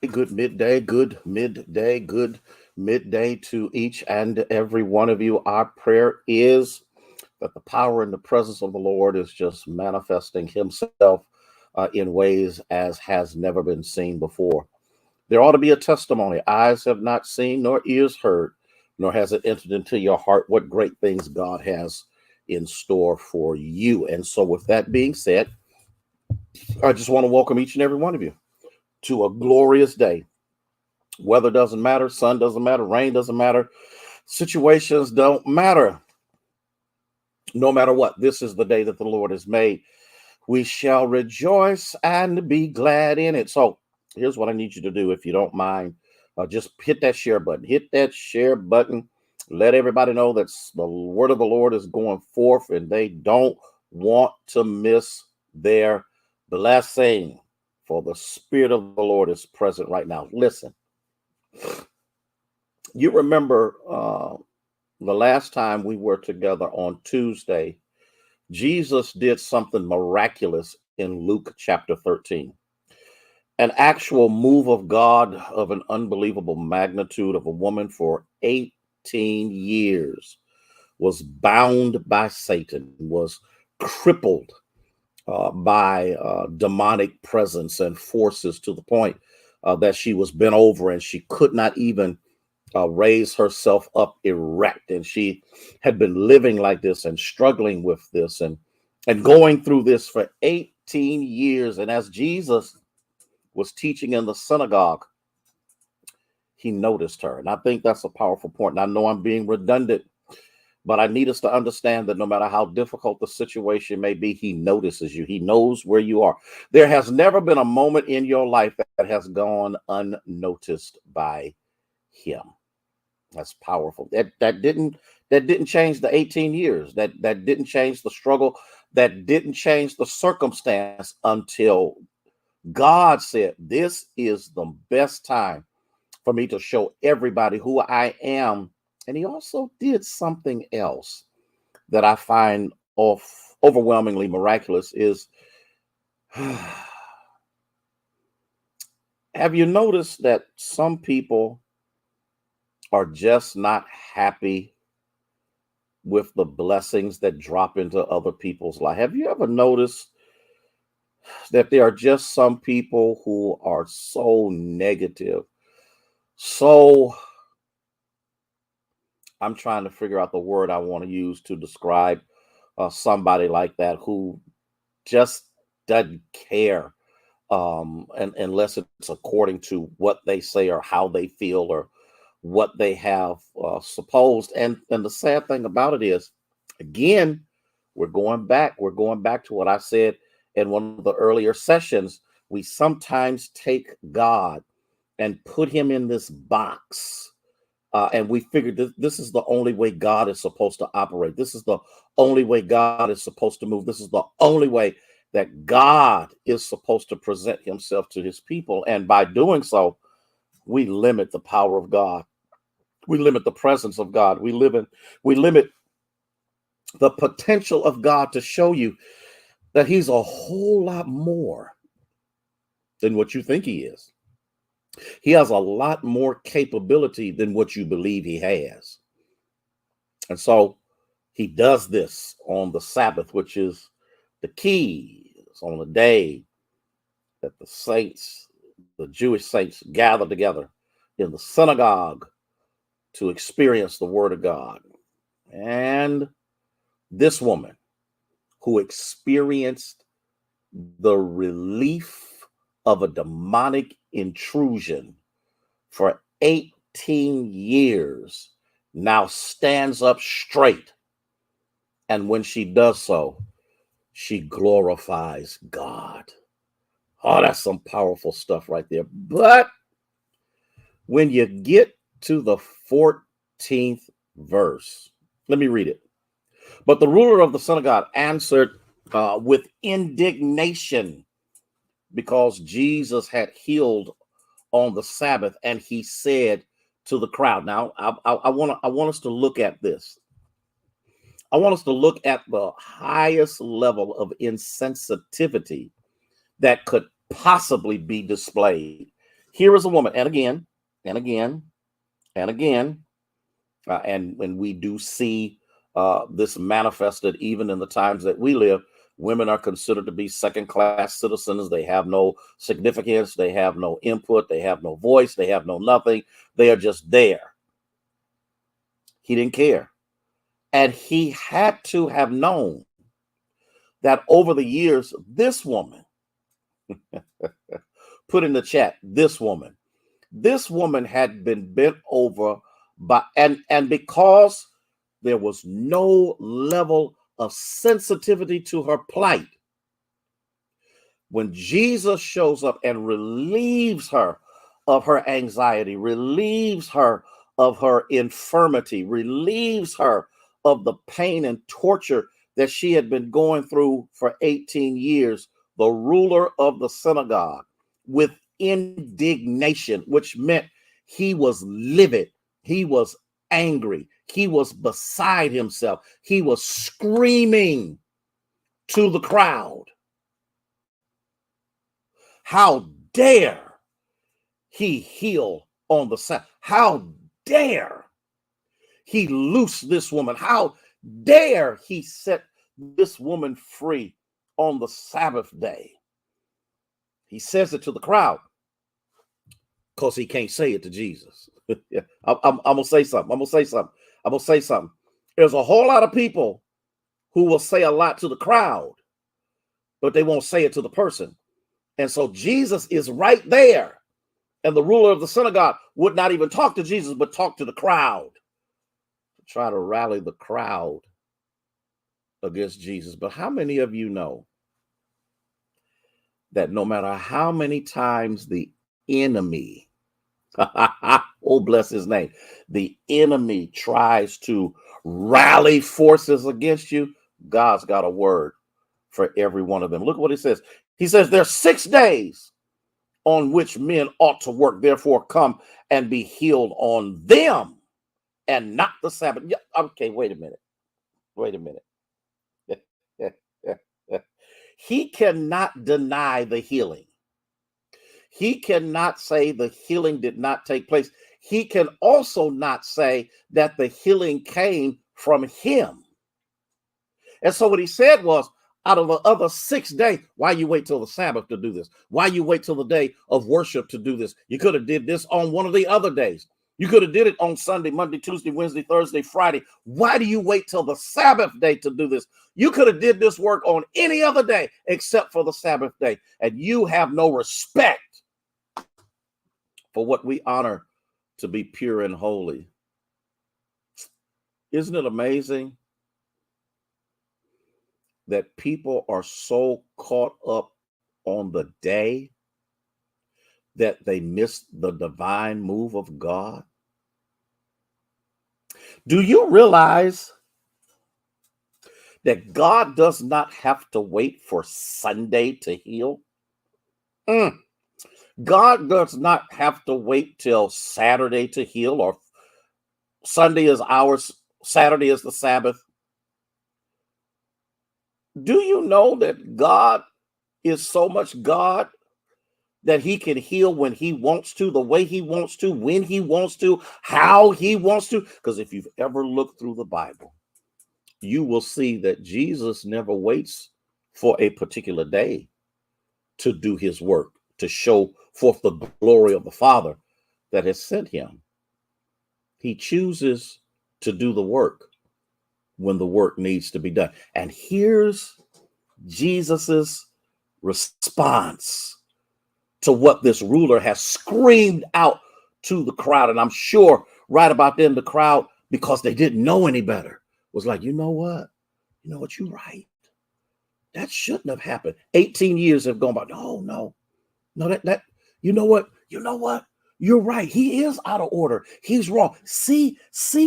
good midday to each and every one of you. Our prayer is that the power and the presence of the Lord is just manifesting Himself in ways as has never been seen before. There ought to be a testimony. Eyes have not seen, nor ears heard, nor has it entered into your heart what great things God has in store for you. And so, with that being said, I just want to welcome each and every one of you to a glorious day. Weather doesn't matter, sun doesn't matter, rain doesn't matter, situations don't matter. No matter what, this is the day that the Lord has made. We shall rejoice and be glad in it. So here's what I need you to do, if you don't mind. Just hit that share button. Hit that share button. Let everybody know that the word of the Lord is going forth and they don't want to miss their blessing. For the Spirit of the Lord is present right now. Listen, you remember the last time we were together on Tuesday, Jesus did something miraculous in Luke chapter 13. An actual move of God of an unbelievable magnitude of a woman for 18 years was bound by Satan, was crippled by demonic presence and forces to the point that she was bent over and she could not even raise herself up erect, and she had been living like this and struggling with this and going through this for 18 years. And as Jesus was teaching in the synagogue, he noticed her. And I think that's a powerful point. And I know I'm being redundant, but I need us to understand that no matter how difficult the situation may be, he notices you. He knows where you are. There has never been a moment in your life that has gone unnoticed by him. That's powerful. That didn't change the 18 years. That didn't change the struggle. That didn't change the circumstance until God said, "This is the best time for me to show everybody who I am." And he also did something else that I find overwhelmingly miraculous is have you noticed that some people are just not happy with the blessings that drop into other people's life? Have you ever noticed that there are just some people who are so negative? So I'm trying to figure out the word I want to use to describe somebody like that who just doesn't care, and unless it's according to what they say or how they feel or what they have supposed. And the sad thing about it is, again, we're going back to what I said in one of the earlier sessions. We sometimes take God and put him in this box, and we figured this is the only way God is supposed to operate. This is the only way God is supposed to move. This is the only way that God is supposed to present himself to his people. And by doing so, we limit the power of God. We limit the presence of God. We limit the potential of God to show you that he's a whole lot more than what you think he is. He has a lot more capability than what you believe he has. And so he does this on the Sabbath, which is the key. It's on the day that the saints, the Jewish saints, gather together in the synagogue to experience the word of God. And this woman who experienced the relief of a demonic intrusion for 18 years now stands up straight. And when she does so, she glorifies God. Oh, that's some powerful stuff right there. But when you get to the 14th verse, let me read it. But the ruler of the synagogue answered with indignation because Jesus had healed on the Sabbath, and he said to the crowd. Now, I want us to look at this. I want us to look at the highest level of insensitivity that could possibly be displayed. Here is a woman, and again, and again, and again, and when we do see this manifested even in the times that we live, women are considered to be second-class citizens. They have no significance. They have no input. They have no voice. They have no nothing. They are just there. He didn't care. And he had to have known that over the years, this woman, put in the chat, this woman had been bent over by, and because there was no level of sensitivity to her plight, when Jesus shows up and relieves her of her anxiety, relieves her of her infirmity, relieves her of the pain and torture that she had been going through for 18 years, the ruler of the synagogue, with indignation, which meant he was livid, he was angry, he was beside himself, he was screaming to the crowd, how dare he heal on the Sabbath? How dare he loose this woman? How dare he set this woman free on the Sabbath day? He says it to the crowd because he can't say it to Jesus. I'm going to say something. There's a whole lot of people who will say a lot to the crowd, but they won't say it to the person. And so Jesus is right there. And the ruler of the synagogue would not even talk to Jesus, but talk to the crowd, to try to rally the crowd against Jesus. But how many of you know that no matter how many times the enemy, oh, bless his name, the enemy tries to rally forces against you, God's got a word for every one of them. Look what he says. He says, there's 6 days on which men ought to work. Therefore, come and be healed on them and not the Sabbath. Yeah, okay, wait a minute. He cannot deny the healing. He cannot say the healing did not take place. He can also not say that the healing came from him. And so what he said was, out of the other 6 days, why you wait till the Sabbath to do this? Why you wait till the day of worship to do this? You could have did this on one of the other days. You could have did it on Sunday, Monday, Tuesday, Wednesday, Thursday, Friday. Why do you wait till the Sabbath day to do this? You could have did this work on any other day except for the Sabbath day. And you have no respect for what we honor to be pure and holy. Isn't it amazing that people are so caught up on the day that they miss the divine move of God? Do you realize that God does not have to wait for Sunday to heal? God does not have to wait till Saturday to heal, or Sunday is ours, Saturday is the Sabbath. Do you know that God is so much God that he can heal when he wants to, the way he wants to, when he wants to, how he wants to? Because if you've ever looked through the Bible, you will see that Jesus never waits for a particular day to do his work, to show forth the glory of the Father that has sent him. He chooses to do the work when the work needs to be done. And here's Jesus's response to what this ruler has screamed out to the crowd. And I'm sure right about then the crowd, because they didn't know any better, was like, you know what? You're right. That shouldn't have happened. 18 years have gone by. No, that you know what? You're right. He is out of order. He's wrong. See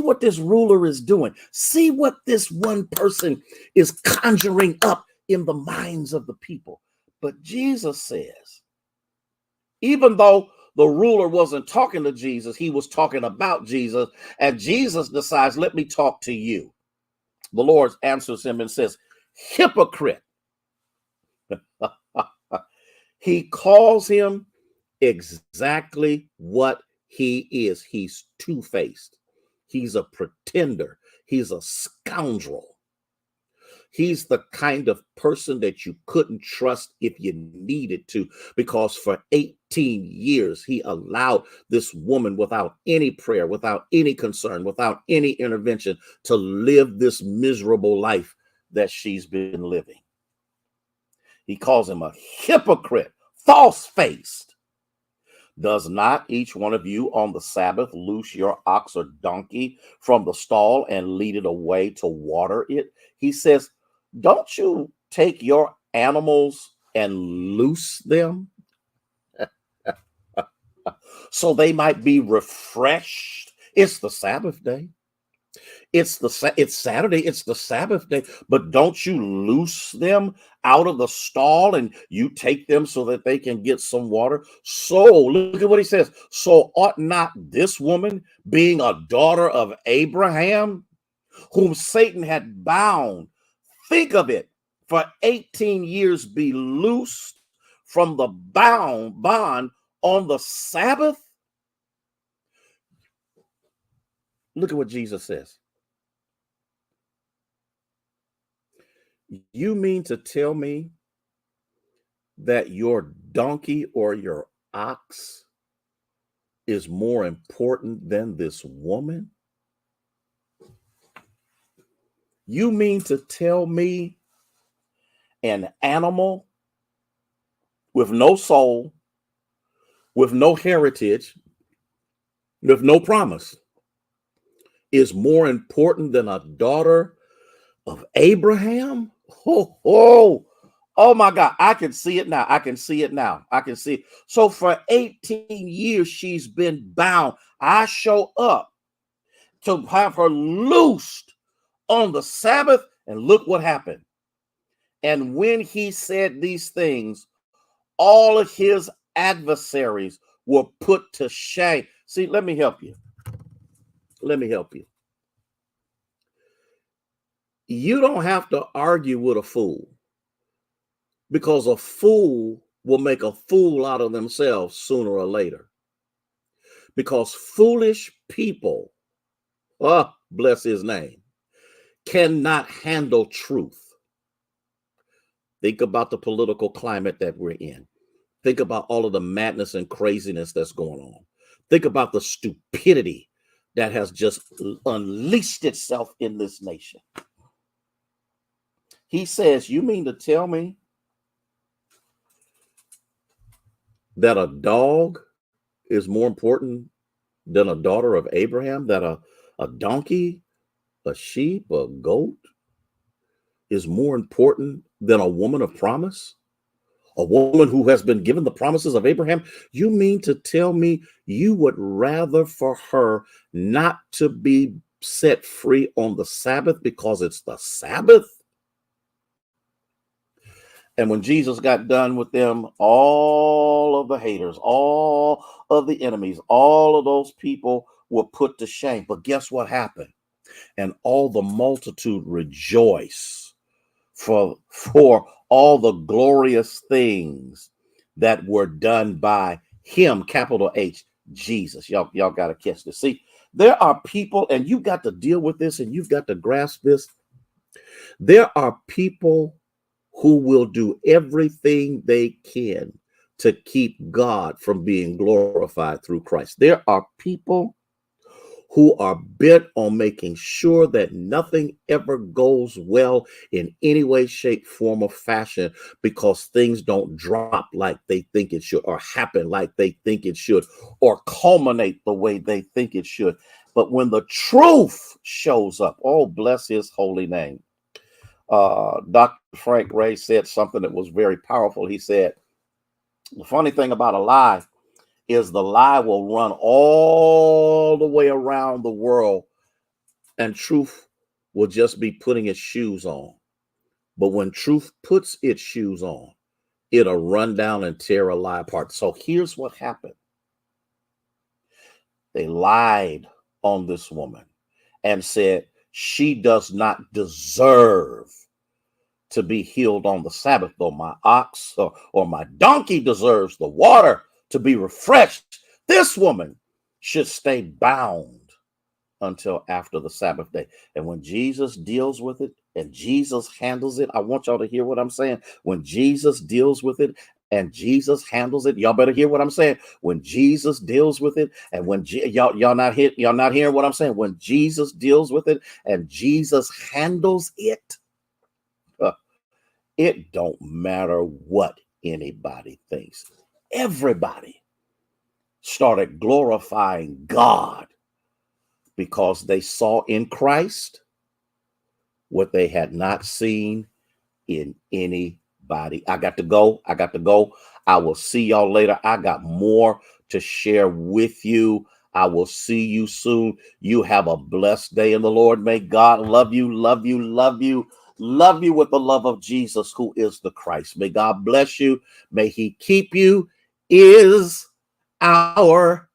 what this ruler is doing. See what this one person is conjuring up in the minds of the people. But Jesus says, even though the ruler wasn't talking to Jesus, he was talking about Jesus, and Jesus decides, let me talk to you. The Lord answers him and says, hypocrite. He calls him exactly what he is. He's two-faced. He's a pretender. He's a scoundrel. He's the kind of person that you couldn't trust if you needed to, because for 18 years, he allowed this woman, without any prayer, without any concern, without any intervention, to live this miserable life that she's been living. He calls him a hypocrite, false-faced. Does not each one of you on the Sabbath loose your ox or donkey from the stall and lead it away to water it? He says, don't you take your animals and loose them so they might be refreshed? It's the Sabbath day. It's Saturday. It's the Sabbath day. But don't you loose them out of the stall and you take them so that they can get some water? So look at what he says. So ought not this woman, being a daughter of Abraham, whom Satan had bound, think of it, for 18 years, be loosed from the bond on the Sabbath? Look at what Jesus says. You mean to tell me that your donkey or your ox is more important than this woman? You mean to tell me an animal with no soul, with no heritage, with no promise, is more important than a daughter of Abraham? Oh my God. I can see it now. I can see it now. I can see it. So for 18 years, she's been bound. I show up to have her loosed on the Sabbath, and look what happened. And when he said these things, all of his adversaries were put to shame. See, let me help you. Let me help you. You don't have to argue with a fool, because a fool will make a fool out of themselves sooner or later. Because foolish people, bless his name, cannot handle truth. Think about the political climate that we're in. Think about all of the madness and craziness that's going on. Think about the stupidity that has just unleashed itself in this nation. He says, you mean to tell me that a dog is more important than a daughter of Abraham? That a donkey, a sheep, a goat is more important than a woman of promise? A woman who has been given the promises of Abraham? You mean to tell me you would rather for her not to be set free on the Sabbath because it's the Sabbath? And when Jesus got done with them, all of the haters, all of the enemies, all of those people were put to shame. But guess what happened? And all the multitude rejoice for all the glorious things that were done by him, capital H, Jesus. Y'all got to catch this. See, there are people, and you've got to deal with this, and you've got to grasp this. There are people who will do everything they can to keep God from being glorified through Christ. There are people who are bent on making sure that nothing ever goes well in any way, shape, form, or fashion, because things don't drop like they think it should, or happen like they think it should, or culminate the way they think it should. But when the truth shows up, oh, bless his holy name. Dr. Frank Ray said something that was very powerful. He said, the funny thing about a lie is the lie will run all the way around the world and truth will just be putting its shoes on. But when truth puts its shoes on, it'll run down and tear a lie apart. So here's what happened. They lied on this woman and said she does not deserve to be healed on the Sabbath, though my ox or my donkey deserves the water. to be refreshed, this woman should stay bound until after the Sabbath day. And when Jesus deals with it and Jesus handles it, I want y'all to hear what I'm saying. When Jesus deals with it and Jesus handles it, y'all better hear what I'm saying. When Jesus deals with it, and when y'all not hearing what I'm saying. When Jesus deals with it and Jesus handles it, it don't matter what anybody thinks. Everybody started glorifying God because they saw in Christ what they had not seen in anybody. I got to go. I will see y'all later. I got more to share with you. I will see you soon. You have a blessed day in the Lord. May God love you, love you, love you, love you with the love of Jesus, who is the Christ. May God bless you. May he keep you, is our